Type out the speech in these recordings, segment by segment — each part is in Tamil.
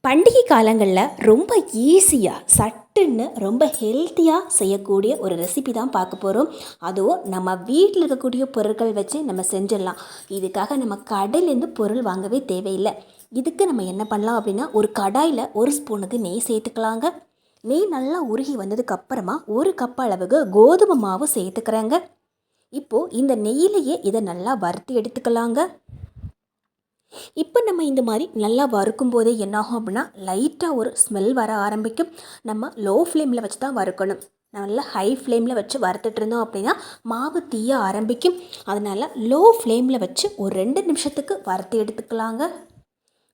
பண்டிகை காலங்களில் ரொம்ப ஈஸியாக சட்டுன்னு ரொம்ப ஹெல்த்தியாக செய்யக்கூடிய ஒரு ரெசிபி தான் பார்க்க போகிறோம். அதுவும் நம்ம வீட்டில் இருக்கக்கூடிய பொருட்கள் வச்சு நம்ம செஞ்சிடலாம். இதுக்காக நம்ம கடையிலேருந்து பொருள் வாங்கவே தேவையில்லை. இதுக்கு நம்ம என்ன பண்ணலாம் அப்படின்னா, ஒரு கடாயில் ஒரு ஸ்பூனுக்கு நெய் சேர்த்துக்கலாங்க. நெய் நல்லா உருகி வந்ததுக்கு அப்புறமா ஒரு கப் அளவுக்கு கோதுமை மாவு சேர்த்துக்கிறேங்க. இப்போது இந்த நெய்யிலேயே இதை நல்லா வறுத்து எடுத்துக்கலாங்க. இப்போ நம்ம இந்த மாதிரி நல்லா வறுக்கும் போதே என்னாகும் அப்படின்னா, லைட்டாக ஒரு ஸ்மெல் வர ஆரம்பிக்கும். நம்ம லோ ஃப்ளேமில் வச்சு தான் வறுக்கணும். நல்லா ஹை ஃப்ளேமில் வச்சு வறுத்துட்டு இருந்தோம் அப்படின்னா மாவு தீய ஆரம்பிக்கும். அதனால் லோ ஃப்ளேமில் வச்சு ஒரு 2 நிமிஷத்துக்கு வறுத்து எடுத்துக்கலாங்க.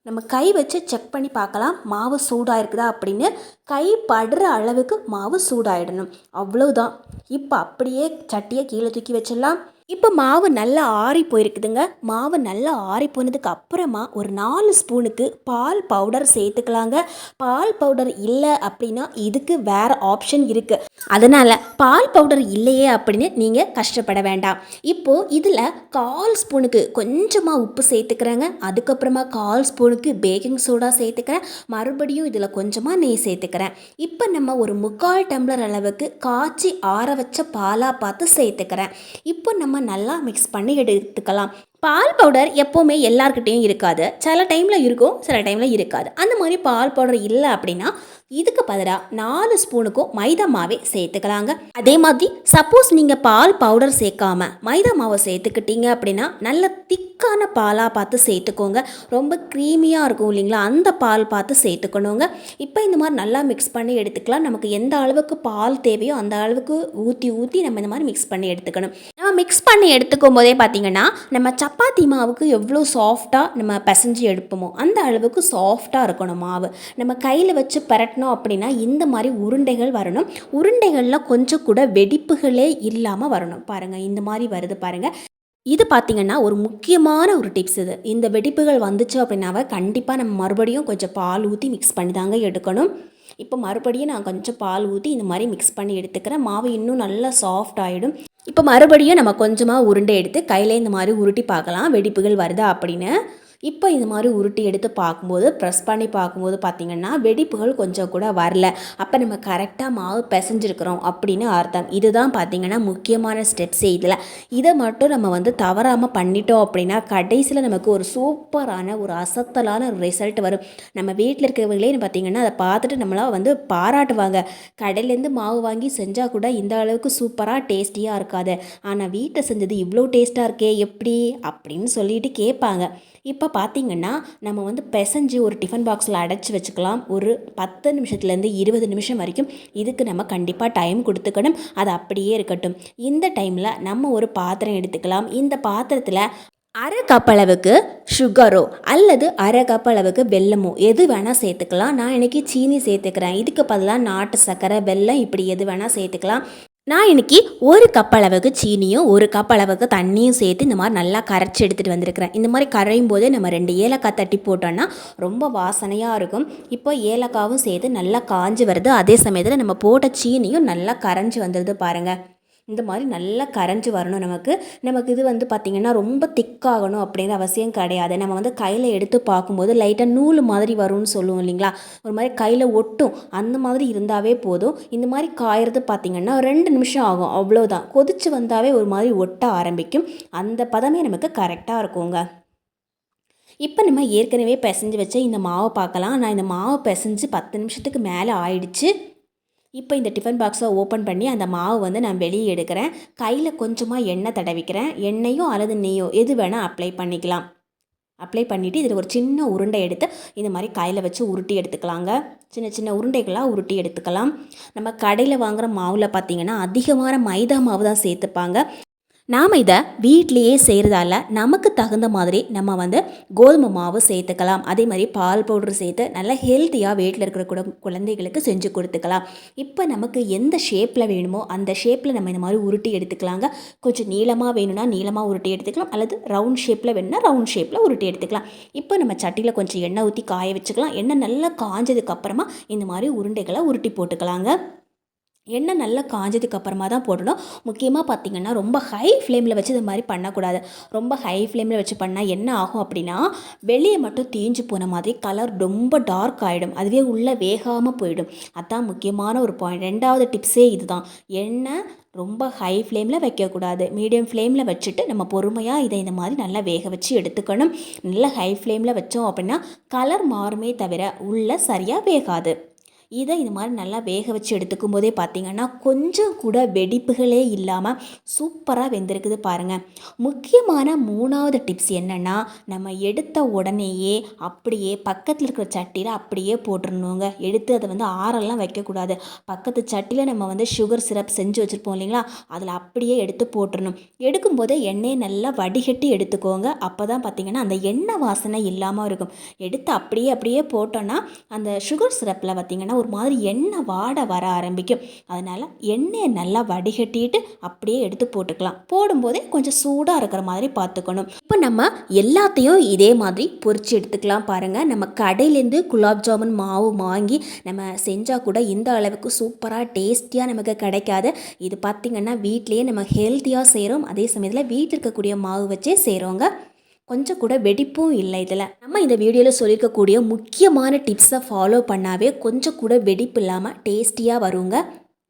நம்ம கை வச்சு செக் பண்ணி பார்க்கலாம் மாவு சூடாக இருக்குதா அப்படின்னு. கை படுற அளவுக்கு மாவு சூடாயிடணும், அவ்வளோதான். இப்போ அப்படியே சட்டியை கீழே தூக்கி வச்சிடலாம். இப்போ மாவு நல்லா ஆறி போயிருக்குதுங்க. மாவு நல்லா ஆறி போனதுக்கு அப்புறமா ஒரு 4 ஸ்பூனுக்கு பால் பவுடர் சேர்த்துக்கலாங்க. பால் பவுடர் இல்லை அப்படின்னா இதுக்கு வேறு ஆப்ஷன் இருக்குது. அதனால் பால் பவுடர் இல்லையே அப்படின்னு நீங்கள் கஷ்டப்பட வேண்டாம். இப்போது இதில் 1/4 ஸ்பூனுக்கு கொஞ்சமாக உப்பு சேர்த்துக்கிறேங்க. அதுக்கப்புறமா 1/4 ஸ்பூனுக்கு பேக்கிங் சோடா சேர்த்துக்கிறேன். மறுபடியும் இதில் கொஞ்சமாக நெய் சேர்த்துக்கிறேன். இப்போ நம்ம ஒரு 3/4 டம்ளர் அளவுக்கு காய்ச்சி ஆற வச்ச பாலாக பார்த்து சேர்த்துக்கிறேன். இப்போ நம்ம நல்லா மிக்ஸ் பண்ணி எடுத்துக்கலாம். பால் பவுடர் எப்போவுமே எல்லாருக்கிட்டேயும் இருக்காது. சில டைமில் இருக்கும், சில டைமில் இருக்காது. அந்த மாதிரி பால் பவுடர் இல்லை அப்படின்னா இதுக்கு பதிலாக 4 ஸ்பூனுக்கும் மைதா மாவே சேர்த்துக்கலாங்க. அதே மாதிரி சப்போஸ் நீங்கள் பால் பவுடர் சேர்க்காம மைதா மாவை சேர்த்துக்கிட்டீங்க அப்படின்னா நல்ல திக்கான பாலாக பார்த்து சேர்த்துக்கோங்க. ரொம்ப க்ரீமியாக இருக்கும் இல்லைங்களா, அந்த பால் பார்த்து சேர்த்துக்கணுங்க. இப்போ இந்த மாதிரி நல்லா மிக்ஸ் பண்ணி எடுத்துக்கலாம். நமக்கு எந்த அளவுக்கு பால் தேவையோ அந்த அளவுக்கு ஊற்றி நம்ம இந்த மாதிரி மிக்ஸ் பண்ணி எடுத்துக்கணும். நம்ம மிக்ஸ் பண்ணி எடுத்துக்கும் போதே பார்த்திங்கன்னா நம்ம சப்பாத்தி மாவுக்கு எவ்வளோ சாஃப்டாக நம்ம பிசைஞ்சு எடுப்போமோ அந்த அளவுக்கு சாஃப்டாக இருக்கணும் மாவு. நம்ம கையில் வச்சு பரட்டினோம் அப்படின்னா இந்த மாதிரி உருண்டைகள் வரணும். உருண்டைகளில் கொஞ்சம் கூட வெடிப்புகளே இல்லாமல் வரணும். பாருங்கள், இந்த மாதிரி வருது பாருங்கள். இது பார்த்திங்கன்னா ஒரு முக்கியமான ஒரு டிப்ஸ் இது. இந்த வெடிப்புகள் வந்துச்சு அப்படின்னாவே கண்டிப்பாக நம்ம மறுபடியும் கொஞ்சம் பால் ஊற்றி மிக்ஸ் பண்ணி தாங்க எடுக்கணும். இப்போ மறுபடியும் நான் கொஞ்சம் பால் ஊற்றி இந்த மாதிரி மிக்ஸ் பண்ணி எடுத்துக்கிறேன். மாவு இன்னும் நல்லா சாஃப்ட் ஆகிடும். இப்போ மறுபடியும் நம்ம கொஞ்சமாக உருண்டை எடுத்து கையில் இந்த மாதிரி உருட்டி பார்க்கலாம் வெடிப்புகள் வருதா அப்படின்னு. இப்போ இந்த மாதிரி உருட்டி எடுத்து பார்க்கும்போது ப்ரெஸ் பண்ணி பார்க்கும்போது பார்த்திங்கன்னா வெடிப்புகள் கொஞ்சம் கூட வரல. அப்போ நம்ம கரெக்டாக மாவு பிசைஞ்சிருக்கிறோம் அப்படின்னு அர்த்தம். இதுதான் பார்த்திங்கன்னா முக்கியமான ஸ்டெப்ஸே இதில். இதை மட்டும் நம்ம தவறாமல் பண்ணிட்டோம் அப்படின்னா கடைசியில் நமக்கு ஒரு சூப்பரான ஒரு அசத்தலான ஒரு ரிசல்ட் வரும். நம்ம வீட்டில் இருக்கிறவங்களே பார்த்திங்கன்னா அதை பார்த்துட்டு நம்மளாம் பாராட்டுவாங்க. கடையிலேருந்து மாவு வாங்கி செஞ்சால் கூட இந்த அளவுக்கு சூப்பராக டேஸ்டியாக இருக்காது, ஆனால் வீட்டில் செஞ்சது இவ்வளோ டேஸ்ட்டாக இருக்கே எப்படி அப்படின்னு சொல்லிட்டு கேட்பாங்க. இப்போ பார்த்திங்கன்னா நம்ம பிசைஞ்சு ஒரு டிஃபன் பாக்ஸில் அடைச்சி வச்சுக்கலாம். ஒரு 10 நிமிஷத்துலேருந்து 20 நிமிஷம் வரைக்கும் இதுக்கு நம்ம கண்டிப்பாக டைம் கொடுத்துக்கணும். அது அப்படியே இருக்கட்டும். இந்த டைமில் நம்ம ஒரு பாத்திரம் எடுத்துக்கலாம். இந்த பாத்திரத்தில் 1/2 கப் அளவுக்கு சுகரோ அல்லது 1/2 கப் அளவுக்கு வெல்லமோ எது வேணால் சேர்த்துக்கலாம். நான் இன்றைக்கி சீனி சேர்த்துக்கிறேன். இதுக்கு பதிலாக நாட்டு சர்க்கரை, வெல்லம் இப்படி எது வேணால் சேர்த்துக்கலாம். நான் இன்றைக்கி 1 கப் அளவுக்கு சீனியும் 1 கப் அளவுக்கு தண்ணியும் சேர்த்து இந்த மாதிரி நல்லா கரைச்சி எடுத்துகிட்டு வந்திருக்கிறேன். இந்த மாதிரி கரையும் போதே நம்ம 2 ஏலக்காய் தட்டி போட்டோன்னா ரொம்ப வாசனையாக இருக்கும். இப்போ ஏலக்காவும் சேர்த்து நல்லா காஞ்சி வருது. அதே சமயத்தில் நம்ம போட்ட சீனியும் நல்லா கரைஞ்சி வந்துடுது பாருங்கள். இந்த மாதிரி நல்லா கரைஞ்சி வரணும். நமக்கு இது பார்த்திங்கன்னா ரொம்ப திக்காகணும் அப்படிங்கிற அவசியம் கிடையாது. நம்ம கையில் எடுத்து பார்க்கும்போது லைட்டாக நூல் மாதிரி வரும்னு சொல்லுவோம் இல்லைங்களா, ஒரு மாதிரி கையில் ஒட்டும், அந்த மாதிரி இருந்தாவே போதும். இந்த மாதிரி காயறது பார்த்திங்கன்னா 2 நிமிஷம் ஆகும், அவ்வளோதான். கொதித்து வந்தாவே ஒரு மாதிரி ஒட்ட ஆரம்பிக்கும். அந்த பதமே நமக்கு கரெக்டாக இருக்குங்க. இப்போ நம்ம ஏற்கனவே பிசைஞ்சு வச்ச இந்த மாவை பார்க்கலாம். நான் இந்த மாவை பிசைஞ்சு 10 நிமிஷத்துக்கு மேலே ஆயிடுச்சு. இப்போ இந்த டிஃபன் பாக்ஸை ஓப்பன் பண்ணி அந்த மாவு நான் வெளியே எடுக்கிறேன். கையில் கொஞ்சமாக எண்ணெய் தடவிக்கிறேன். எண்ணெயோ அல்லது நெய்யோ எது வேணால் அப்ளை பண்ணிக்கலாம். அப்ளை பண்ணிவிட்டு இதில் ஒரு சின்ன உருண்டை எடுத்து இந்த மாதிரி கையில் வச்சு உருட்டி எடுத்துக்கலாங்க. சின்ன சின்ன உருண்டைகளாக உருட்டி எடுத்துக்கலாம். நம்ம கடையில் வாங்குகிற மாவில் பார்த்திங்கன்னா அதிகமான மைதா மாவு தான் சேர்த்துப்பாங்க. நாம் இதை வீட்லேயே செய்கிறதால நமக்கு தகுந்த மாதிரி நம்ம கோதுமை மாவு சேர்த்துக்கலாம். அதே மாதிரி பால் பவுடர் சேர்த்து நல்லா ஹெல்த்தியாக வீட்டில் இருக்கிற குழந்தைகளுக்கு செஞ்சு கொடுத்துக்கலாம். இப்போ நமக்கு எந்த ஷேப்பில் வேணுமோ அந்த ஷேப்பில் நம்ம இந்த மாதிரி உருட்டி எடுத்துக்கலாங்க. கொஞ்சம் நீளமாக வேணும்னா நீளமாக உருட்டி எடுத்துக்கலாம், அல்லது ரவுண்ட் ஷேப்பில் வேணும்னா ரவுண்ட் ஷேப்பில் உருட்டி எடுத்துக்கலாம். இப்போ நம்ம சட்டியில் கொஞ்சம் எண்ணெய் ஊற்றி காய வச்சுக்கலாம். எண்ணெய் நல்லா காஞ்சதுக்கப்புறமா இந்த மாதிரி உருண்டைகளை உருட்டி போட்டுக்கலாங்க. எண்ணெய் நல்லா காஞ்சதுக்கு அப்புறமா தான் போடணும். முக்கியமாக பார்த்திங்கன்னா ரொம்ப ஹை ஃப்ளேமில் வச்சு இது மாதிரி பண்ணக்கூடாது. ரொம்ப ஹை ஃப்ளேமில் வச்சு பண்ணால் என்ன ஆகும் அப்படின்னா, வெளியே மட்டும் தீஞ்சு போன மாதிரி கலர் ரொம்ப டார்க் ஆகிடும். அதுவே உள்ளே வேகாமல் போயிடும். அதுதான் முக்கியமான ஒரு பாயிண்ட். 2வது டிப்ஸே இதுதான். எண்ணெய் ரொம்ப ஹை ஃப்ளேமில் வைக்கக்கூடாது. மீடியம் ஃப்ளேமில் வச்சுட்டு நம்ம பொறுமையாக இதை இந்த மாதிரி நல்லா வேக வச்சு எடுத்துக்கணும். நல்லா ஹை ஃப்ளேமில் வச்சோம் அப்படின்னா கலர் மாறுமே தவிர உள்ளே சரியாக வேகாது. இதை இந்த மாதிரி நல்லா வேக வச்சு எடுத்துக்கும் போதே பார்த்திங்கன்னா கொஞ்சம் கூட வெடிப்புகளே இல்லாமல் சூப்பராக வெந்திருக்குது பாருங்கள். முக்கியமான 3வது டிப்ஸ் என்னென்னா, நம்ம எடுத்த உடனேயே அப்படியே பக்கத்தில் இருக்கிற சட்டியில் அப்படியே போட்டுடணுங்க. எடுத்து அதை வந்து ஆறெல்லாம் வைக்கக்கூடாது. பக்கத்து சட்டியில் நம்ம சுகர் சிரப் செஞ்சு வச்சுருப்போம் இல்லைங்களா, அதில் அப்படியே எடுத்து போட்டுடணும். எடுக்கும்போது எண்ணெயை நல்லா வடிகட்டி எடுத்துக்கோங்க. அப்போ தான் பார்த்திங்கன்னா அந்த எண்ணெய் வாசனை இல்லாமல் இருக்கும். எடுத்து அப்படியே போட்டோன்னா அந்த சுகர் சிரப்பில் பார்த்திங்கன்னா ஒரு மாதிரி எண்ணெய் வாடை வர ஆரம்பிக்கும். அதனால் எண்ணெயை நல்லா வடிகட்டிட்டு அப்படியே எடுத்து போட்டுக்கலாம். போடும்போதே கொஞ்சம் சூடாக இருக்கிற மாதிரி பார்த்துக்கணும். இப்போ நம்ம எல்லாத்தையும் இதே மாதிரி பொரிச்சு எடுத்துக்கலாம் பாருங்கள். நம்ம கடையிலேருந்து குலாப் ஜாமுன் மாவு வாங்கி நம்ம செஞ்சால் கூட இந்த அளவுக்கு சூப்பராக டேஸ்டியாக நமக்கு கிடைக்காது. இது பார்த்திங்கன்னா வீட்டிலேயே நம்ம ஹெல்த்தியாக செய்கிறோம். அதே சமயத்தில் வீட்டில் இருக்கக்கூடிய மாவு வச்சே செய்கிறோங்க. கொஞ்சம் கூட வெடிப்பும் இல்லை. இதில் நம்ம இந்த வீடியோவில் சொல்லியிருக்கக்கூடிய முக்கியமான டிப்ஸை ஃபாலோ பண்ணாவே கொஞ்சம் கூட வெடிப்பு இல்லாமல் டேஸ்டியாக வருங்க.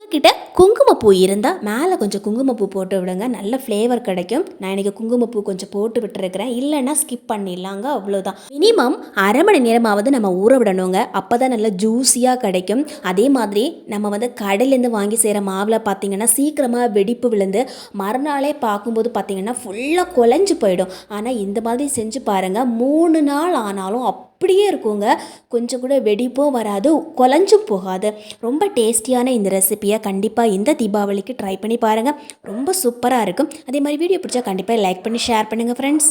உங்ககிட்ட குங்குமப்பூ இருந்தால் மேலே கொஞ்சம் குங்குமப்பூ போட்டு விடுங்க. நல்ல ஃப்ளேவர் கிடைக்கும். நான் இன்றைக்கி குங்குமப்பூ கொஞ்சம் போட்டு விட்டுருக்கிறேன். இல்லைன்னா ஸ்கிப் பண்ணிடலாங்க. அவ்வளோதான். மினிமம் அரை மணி நேரமாவது நம்ம ஊற விடணுங்க. அப்போ தான் நல்லா ஜூஸியாக கிடைக்கும். அதே மாதிரி நம்ம கடையிலேருந்து வாங்கி செய்கிற மாவில் பார்த்திங்கன்னா சீக்கிரமாக வெடிப்பு விழுந்து மறுநாளே பார்க்கும்போது பார்த்திங்கன்னா ஃபுல்லாக குழஞ்சி போயிடும். ஆனால் இந்த மாதிரி செஞ்சு பாருங்கள், 3 நாள் ஆனாலும் அப்படியே இருக்குங்க. கொஞ்சம் கூட வெடிப்பும் வராது, குழஞ்சும் போகாது. ரொம்ப டேஸ்டியான இந்த ரெசிபியை கண்டிப்பாக இந்த தீபாவளிக்கு ட்ரை பண்ணி பாருங்கள். ரொம்ப சூப்பராக இருக்கும். அதே மாதிரி வீடியோ பிடிச்சா கண்டிப்பாக லைக் பண்ணி ஷேர் பண்ணுங்கள் ஃப்ரெண்ட்ஸ்.